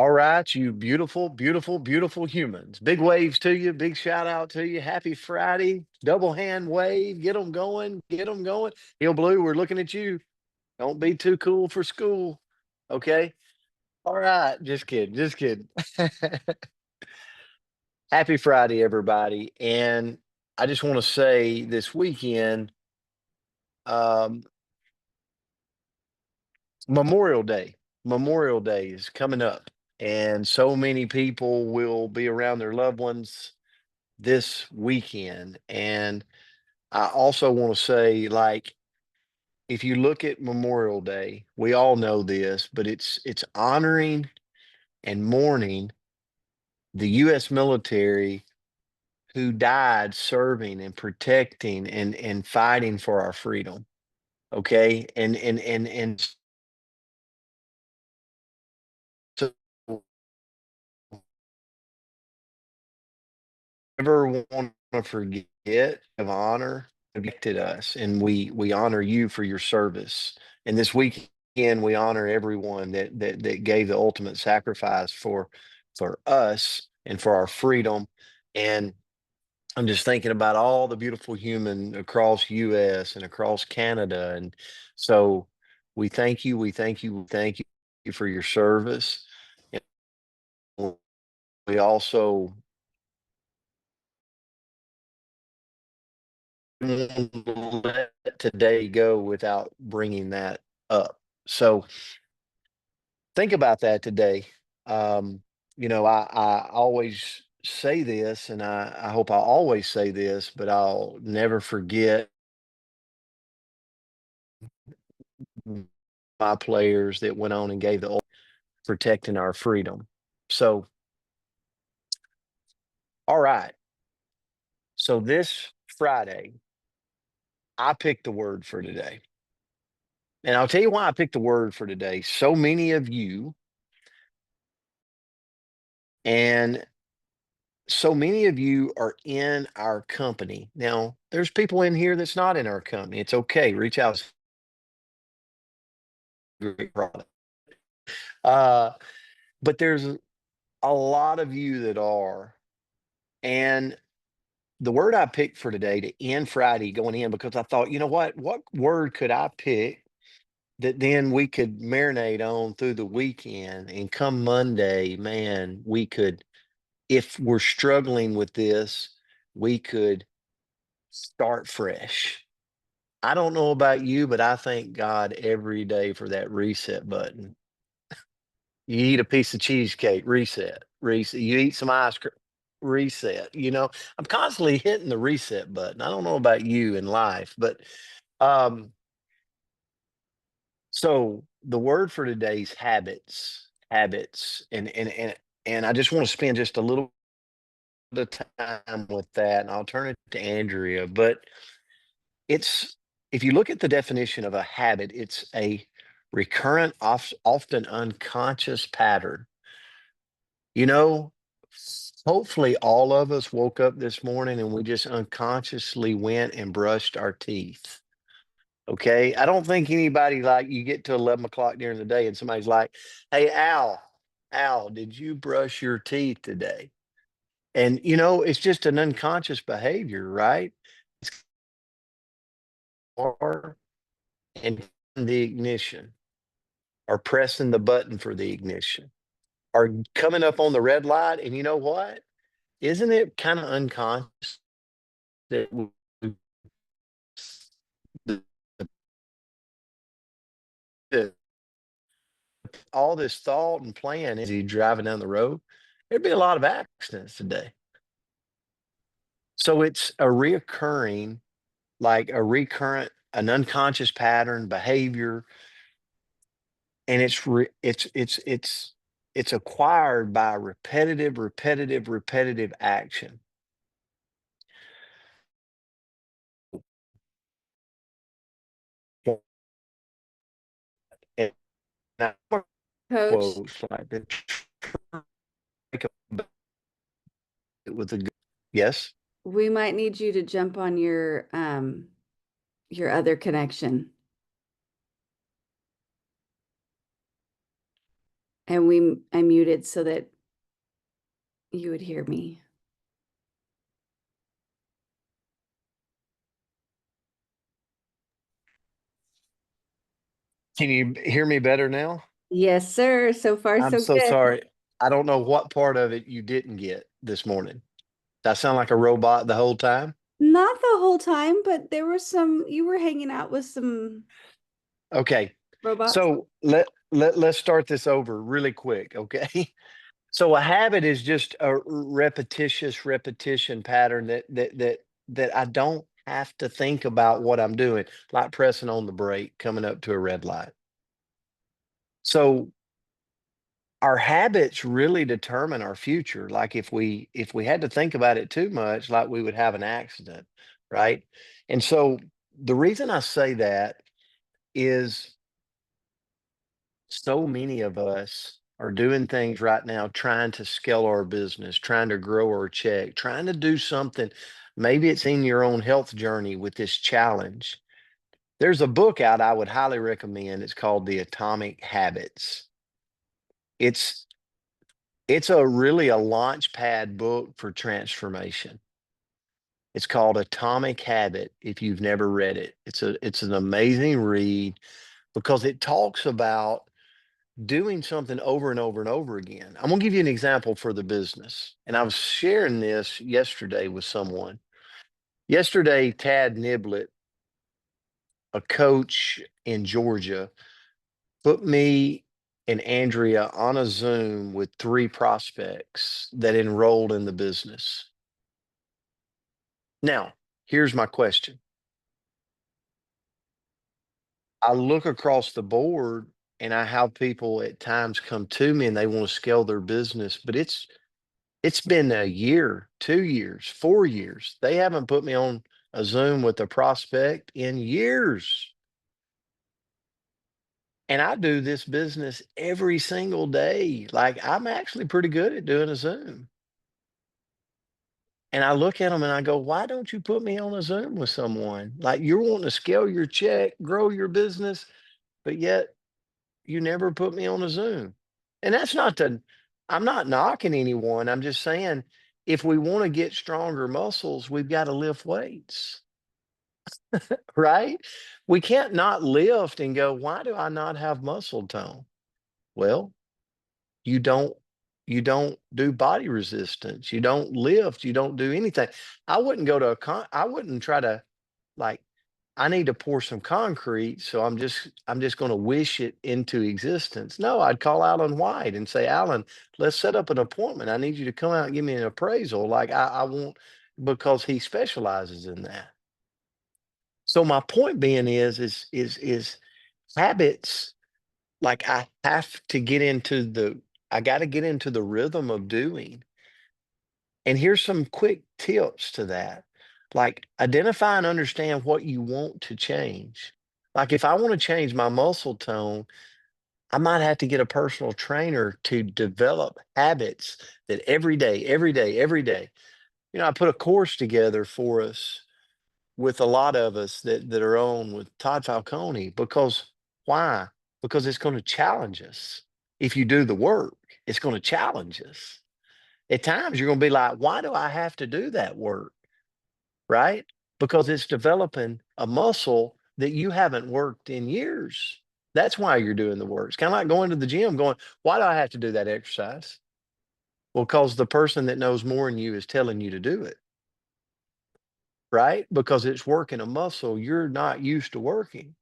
All right, you beautiful, beautiful, beautiful humans. Big waves to you. Big shout out to you. Happy Friday. Double hand wave. Get them going. Get them going. Hill Blue, we're looking at you. Don't be too cool for school. Okay. All right. Just kidding. Just kidding. Happy Friday, everybody. And I just want to say this weekend, um, Memorial Day. Memorial Day is coming up. And so many people will be around their loved ones this weekend. And I also want to say, like, if you look at Memorial Day, we all know this, but it's honoring and mourning the US military who died serving and protecting and fighting for our freedom. Okay. And so never want to forget of honor gifted us, and we honor you for your service. And this weekend we honor everyone that gave the ultimate sacrifice for us and for our freedom. And I'm just thinking about all the beautiful human across US and across Canada. And so we thank you, we thank you, we thank you for your service. And we also let today go without bringing that up. So think about that today. Um, I always say this, and I hope I always say this, but I'll never forget my players that went on and gave the protecting our freedom. So, all right. So this Friday, I picked the word for today. And I'll tell you why I picked the word for today. So many of you and so many of you are in our company. Now, there's people in here that's not in our company. It's okay. Reach out. It's a great product. Uh, but there's a lot of you that are. And the word I picked for today to end Friday going in, because I thought, you know what? What word could I pick that then we could marinate on through the weekend, and come Monday, man, we could, if we're struggling with this, we could start fresh. I don't know about you, but I thank God every day for that reset button. You eat a piece of cheesecake, reset, reset. You eat some ice cream, reset. I'm constantly hitting the reset button. I don't know about you in life, but um, so the word for today's habits, habits, and I just want to spend just a little bit of time with that, and I'll turn it to Andrea. But it's if you look at the definition of a habit, it's a recurrent, often unconscious pattern. You know, hopefully all of us woke up this morning and we just unconsciously went and brushed our teeth. Okay. I don't think anybody, like, you get to 11 o'clock during the day and somebody's like, "Hey, Al, did you brush your teeth today?" And, it's just an unconscious behavior, right? Or and the ignition, or pressing the button for the ignition, or coming up on the red light. And you know what? Isn't it kind of unconscious that the, the, all this thought and plan as you driving down the road, there'd be a lot of accidents today. So it's a reoccurring, like a recurrent, an unconscious pattern behavior, and it's acquired by repetitive action. And now Coach, quotes like that with a yes. we might need you to jump on your other connection. And I muted so that you would hear me. Can you hear me better now? Yes, sir. So far, I'm so so good. sorry. I don't know what part of it you didn't get this morning. Did I sound like a robot the whole time? Not the whole time, but there were you were hanging out with some Okay. robots. So let's start this over really quick, okay? So a habit is just a repetitious repetition pattern that I don't have to think about what I'm doing, like pressing on the brake coming up to a red light. So our habits really determine our future. Like if we had to think about it too much, like we would have an accident, right? And so the reason I say that is so many of us are doing things right now trying to scale our business, trying to grow our check, trying to do something. Maybe it's in your own health journey with this challenge. There's a book out I would highly recommend. It's called The Atomic Habits. It's it's a really a launch pad book for transformation. It's called Atomic Habit if you've never read it. It's an amazing read because it talks about doing something over and over and over again. I'm gonna give you an example for the business. And I was sharing this yesterday with someone. Yesterday, Tad Niblett, a coach in Georgia, put me and Andrea on a Zoom with 3 prospects that enrolled in the business. Now, here's my question. I look across the board and I have people at times come to me and they want to scale their business, but it's been a year, 2 years, 4 years. They haven't put me on a Zoom with a prospect in years. And I do this business every single day. Like I'm actually pretty good at doing a Zoom. And I look at them and I go, why don't you put me on a Zoom with someone? Like you're wanting to scale your check, grow your business, but yet you never put me on a Zoom. And that's not to, I'm not knocking anyone. I'm just saying if we want to get stronger muscles, we've got to lift weights, right? We can't not lift and go, why do I not have muscle tone? Well, you don't you don't do body resistance, you don't lift, you don't do anything. I wouldn't go to I wouldn't try to like I need to pour some concrete, so I'm just going to wish it into existence. No, I'd call Alan White and say, Alan, let's set up an appointment. I need you to come out and give me an appraisal. Like I want because he specializes in that. So my point being is habits. Like I have to get into I got to get into the rhythm of doing. And here's some quick tips to that. Like identify and understand what you want to change. Like if I want to change my muscle tone, I might have to get a personal trainer to develop habits that every day, every day, every day. I put a course together for us with a lot of us that are on with Todd Falcone because why? Because it's going to challenge us. If you do the work, it's going to challenge us. At times you're going to be like, why do I have to do that work? Right? Because it's developing a muscle that you haven't worked in years. That's why you're doing the work. It's kind of like going to the gym, going, why do I have to do that exercise? Well, because the person that knows more than you is telling you to do it, right? Because it's working a muscle you're not used to working.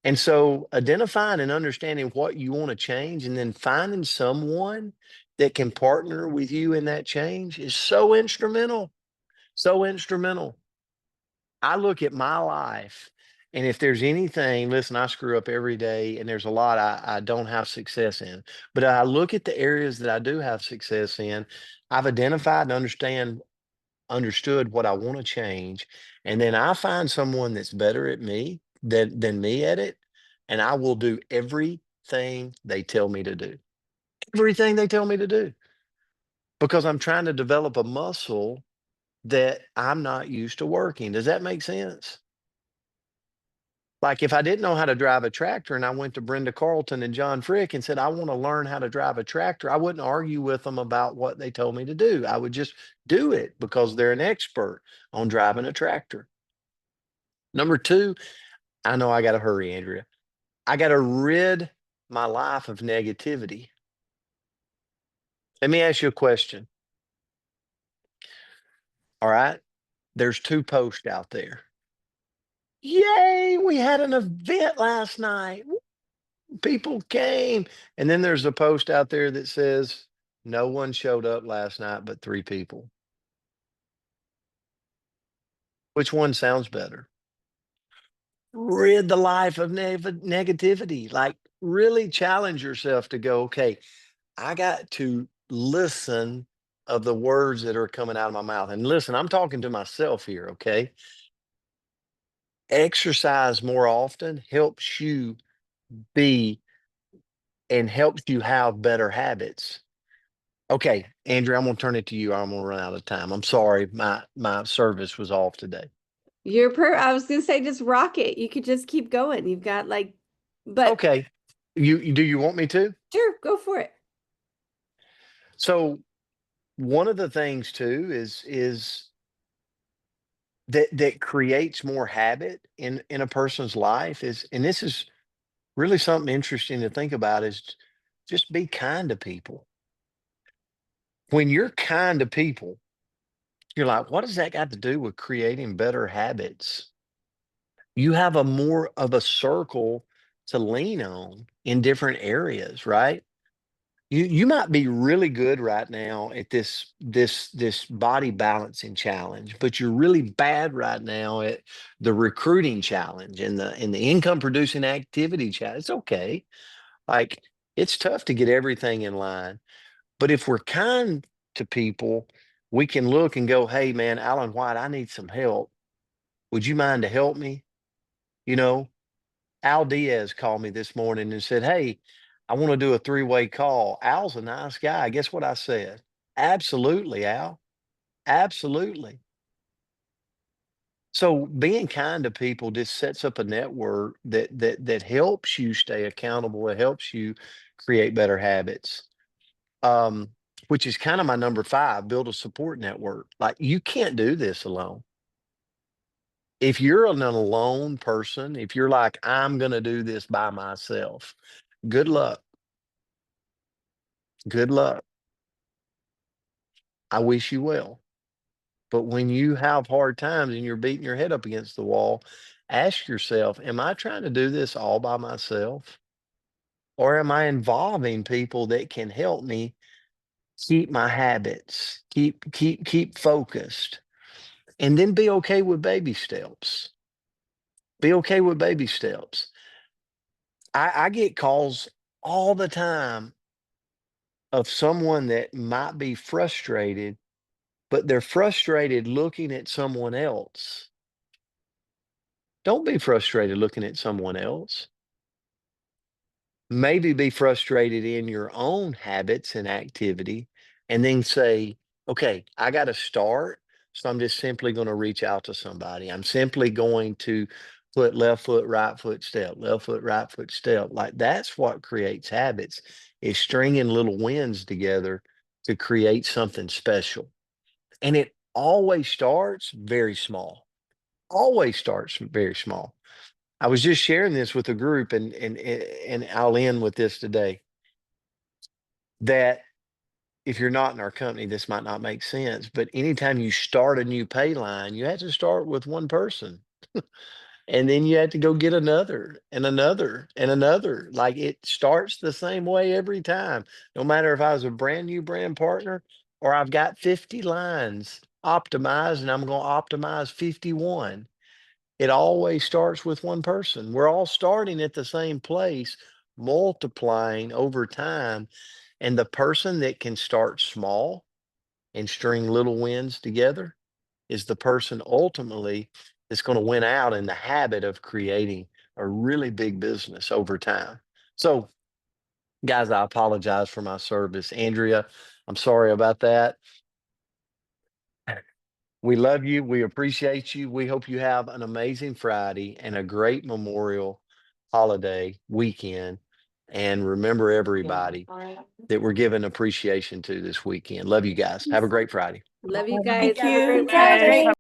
And so identifying and understanding what you want to change and then finding someone that can partner with you in that change is so instrumental. So instrumental. I look at my life, and if there's anything, listen, I screw up every day, and there's a lot I don't have success in. But I look at the areas that I do have success in. I've identified and understood what I want to change, and then I find someone that's better at me than me at it, and I will do everything they tell me to do. Everything they tell me to do because I'm trying to develop a muscle that I'm not used to working. Does that make sense? Like if I didn't know how to drive a tractor and I went to Brenda Carlton and John Frick and said, I want to learn how to drive a tractor, I wouldn't argue with them about what they told me to do. I would just do it because they're an expert on driving a tractor. Number two, I know I got to hurry, Andrea. I got to rid my life of negativity. Let me ask you a question. All right. There's two posts out there. Yay, we had an event last night. People came. And then there's a post out there that says, no one showed up last night but three people. Which one sounds better? Rid the life of negativity. Like, really challenge yourself to go, okay, I got to listen of the words that are coming out of my mouth. And listen, I'm talking to myself here, okay? Exercise more often helps you be and helps you have better habits. Okay, Andrew, I'm gonna turn it to you. I'm gonna run out of time. I'm sorry, my service was off today. I was gonna say just rock it. You could just keep going. You've got like, but Okay, do you want me to? sure, go for it. So one of the things too is that creates more habit in a person's life is, and this is really something interesting to think about, is just be kind to people. When you're kind to people, you're like, what does that got to do with creating better habits? You have a more of a circle to lean on in different areas, right? You might be really good right now at this body balancing challenge, but you're really bad right now at the recruiting challenge and the income producing activity challenge. It's okay. Like, it's tough to get everything in line. But if we're kind to people, we can look and go, hey man, Alan White, I need some help. Would you mind to help me? You know, Al Diaz called me this morning and said, hey, I want to do a three-way call. Al's a nice guy. Guess what I said? Absolutely, Al. Absolutely. So being kind to people just sets up a network that helps you stay accountable. It helps you create better habits. Um, which is kind of my number five, build a support network. Like, you can't do this alone. If you're an alone person, if you're like, I'm going to do this by myself, good luck. Good luck. I wish you well. But when you have hard times and you're beating your head up against the wall, ask yourself, am I trying to do this all by myself? Or am I involving people that can help me keep my habits, keep focused? And then be okay with baby steps. Be okay with baby steps. I get calls all the time of someone that might be frustrated, but they're frustrated looking at someone else. Don't be frustrated looking at someone else. Maybe be frustrated in your own habits and activity, and then say, okay, I got to start. So I'm just simply going to reach out to somebody. I'm simply going to put left foot, right foot, step, left foot, right foot, step. Like, that's what creates habits, is stringing little wins together to create something special. And it always starts very small. Always starts very small. I was just sharing this with a group, and I'll end with this today. That if you're not in our company, this might not make sense, but anytime you start a new pay line, you have to start with one person. And then you have to go get another and another and another. Like, it starts the same way every time. No matter if I was a brand new brand partner or I've got 50 lines optimized and I'm going to optimize 51. It always starts with one person. We're all starting at the same place, multiplying over time. And the person that can start small and string little wins together is the person ultimately that's going to win out in the habit of creating a really big business over time. So, guys, I apologize for my service. Andrea, I'm sorry about that. We love you. We appreciate you. We hope you have an amazing Friday and a great Memorial holiday weekend. And remember everybody that we're giving appreciation to this weekend. Love you guys. Have a great Friday. Love you guys. Thank Have a you. great Have a great Friday.